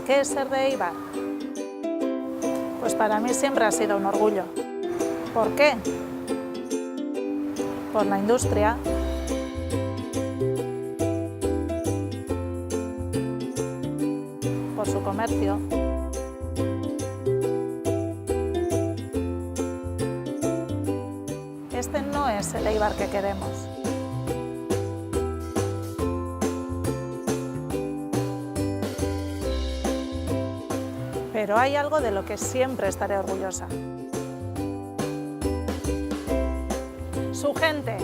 ¿Qué es ser de Eibar? Pues para mí siempre ha sido un orgullo. ¿Por qué? Por la industria, por su comercio. Este no es el Eibar que queremos. Pero hay algo de lo que siempre estaré orgullosa. Su gente.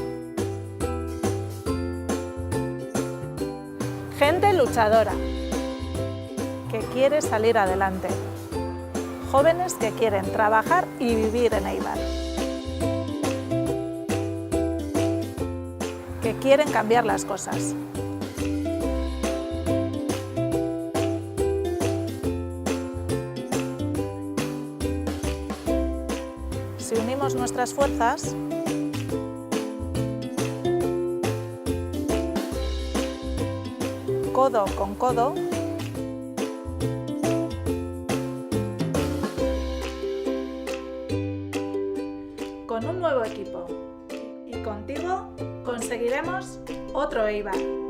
Gente luchadora, que quiere salir adelante. Jóvenes que quieren trabajar y vivir en Eibar. Que quieren cambiar las cosas. Si unimos nuestras fuerzas, codo con codo, con un nuevo equipo, y contigo conseguiremos otro Eibar.